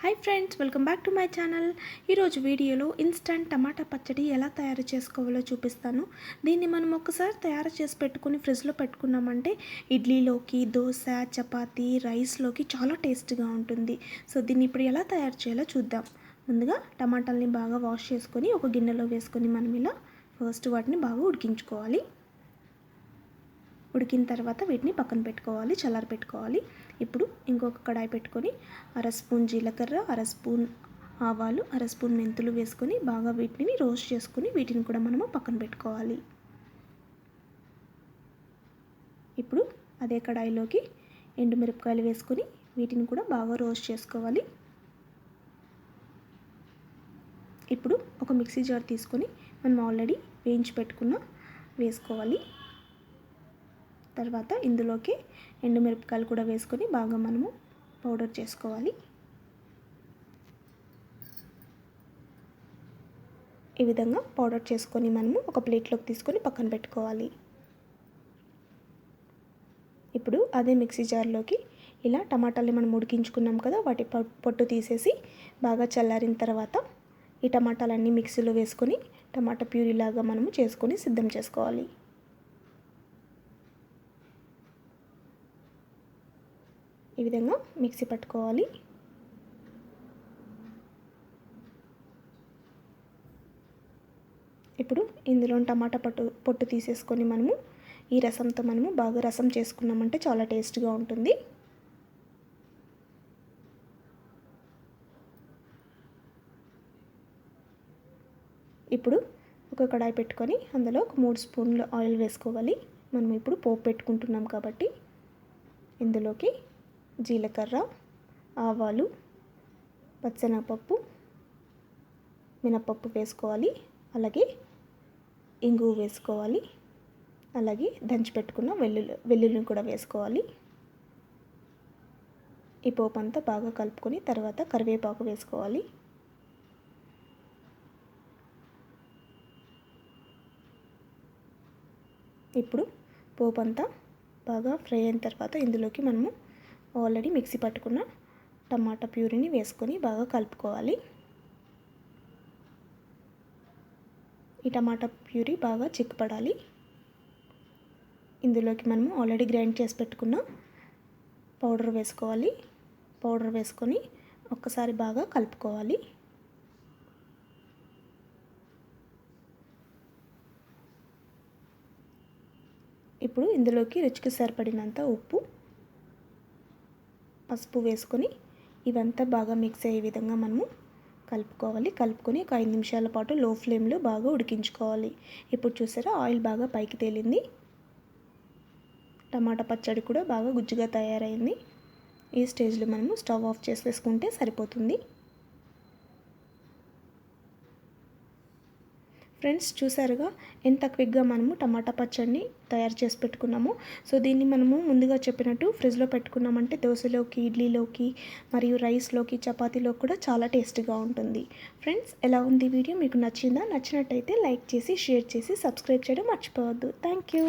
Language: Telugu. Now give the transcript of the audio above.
Hi friends, welcome back to my channel. ఈరోజు వీడియోలో ఇన్స్టంట్ టమాటా పచ్చడి ఎలా తయారు చేసుకోవాలో చూపిస్తాను. దీన్ని మనం ఒకసారి తయారు చేసి పెట్టుకుని ఫ్రిడ్జ్లో పెట్టుకున్నామంటే ఇడ్లీలోకి, దోశ, చపాతీ, రైస్లోకి చాలా టేస్ట్గా ఉంటుంది. సో దీన్ని ఇప్పుడు ఎలా తయారు చేయాలో చూద్దాం. ముందుగా టమాటాలని బాగా వాష్ చేసుకొని ఒక గిన్నెలో వేసుకొని మనం ఇలా ఫస్ట్ వాటిని బాగా ఉడికించుకోవాలి. ఉడికిన తర్వాత వీటిని పక్కన పెట్టుకోవాలి, చల్లారి పెట్టుకోవాలి. ఇప్పుడు ఇంకొక కడాయి పెట్టుకొని అర స్పూన్ జీలకర్ర, అర స్పూన్ ఆవాలు, అర స్పూన్ మెంతులు వేసుకొని బాగా వీటిని రోస్ట్ చేసుకొని వీటిని కూడా మనము పక్కన పెట్టుకోవాలి. ఇప్పుడు అదే కడాయిలోకి ఎండుమిరపకాయలు వేసుకొని వీటిని కూడా బాగా రోస్ట్ చేసుకోవాలి. ఇప్పుడు ఒక మిక్సీ జార్ తీసుకొని మనం ఆల్రెడీ వేయించి పెట్టుకున్న వేసుకోవాలి. తర్వాత ఇందులోకి ఎండుమిరపకాయలు కూడా వేసుకొని బాగా మనము పౌడర్ చేసుకోవాలి. ఈ విధంగా పౌడర్ చేసుకొని మనము ఒక ప్లేట్లోకి తీసుకొని పక్కన పెట్టుకోవాలి. ఇప్పుడు అదే మిక్సీ జార్లోకి ఇలా టమాటాలు మనం ఉడికించుకున్నాం కదా, వాటి పొట్టు తీసేసి బాగా చల్లారిన తర్వాత ఈ టమాటాలన్నీ మిక్సీలో వేసుకొని టమాటా ప్యూరీ లాగా మనము చేసుకొని సిద్ధం చేసుకోవాలి. ఈ విధంగా మిక్సీ పట్టుకోవాలి. ఇప్పుడు ఇందులో టమాటా పొట్టు తీసేసుకొని మనము ఈ రసంతో మనము బాగా రసం చేసుకున్నామంటే చాలా టేస్ట్గా ఉంటుంది. ఇప్పుడు ఒక కడాయి పెట్టుకొని అందులో ఒక 3 స్పూన్లు ఆయిల్ వేసుకోవాలి. మనం ఇప్పుడు పోపు పెట్టుకుంటున్నాం కాబట్టి ఇందులోకి జీలకర్ర, ఆవాలు, పచ్చెనగపప్పు, మినపప్పు వేసుకోవాలి. అలాగే ఇంగువ వేసుకోవాలి. అలాగే దంచి పెట్టుకున్న వెల్లుల్లిని కూడా వేసుకోవాలి. ఈ పోపు అంతా బాగా కలుపుకొని తర్వాత కరివేపాకు వేసుకోవాలి. ఇప్పుడు పోపు అంతా బాగా ఫ్రై అయిన తర్వాత ఇందులోకి మనము ఆల్రెడీ మిక్సీ పట్టుకున్న టమాటా ప్యూరీని వేసుకొని బాగా కలుపుకోవాలి. ఈ టమాటా ప్యూరీ బాగా చిక్కపడాలి. ఇందులోకి మనము ఆల్రెడీ గ్రైండ్ చేసి పెట్టుకున్న పౌడర్ వేసుకోవాలి. పౌడర్ వేసుకొని ఒక్కసారి బాగా కలుపుకోవాలి. ఇప్పుడు ఇందులోకి రుచికి సరిపడినంత ఉప్పు, పసుపు వేసుకొని ఇవంతా బాగా మిక్స్ అయ్యే విధంగా మనము కలుపుకోవాలి. కలుపుకొని ఒక 5 నిమిషాల పాటు లో ఫ్లేమ్లో బాగా ఉడికించుకోవాలి. ఇప్పుడు చూసారా, ఆయిల్ బాగా పైకి తేలింది. టమాటా పచ్చడి కూడా బాగా గుజ్జుగా తయారైంది. ఈ స్టేజ్లో మనము స్టవ్ ఆఫ్ చేసేసుకుంటే సరిపోతుంది. ఫ్రెండ్స్, చూసారుగా ఎంత క్విక్గా మనము టమాటా పచ్చడిని తయారు చేసి పెట్టుకున్నాము. సో దీన్ని మనము ముందుగా చెప్పినట్టు ఫ్రిడ్జ్లో పెట్టుకున్నామంటే దోశలోకి, ఇడ్లీలోకి మరియు రైస్లోకి, చపాతీలోకి కూడా చాలా టేస్ట్గా ఉంటుంది. ఫ్రెండ్స్, ఎలా ఉంది వీడియో? మీకు నచ్చిందా? నచ్చినట్టయితే లైక్ చేసి, షేర్ చేసి, సబ్స్క్రైబ్ చేయడం మర్చిపోవద్దు. Thank you.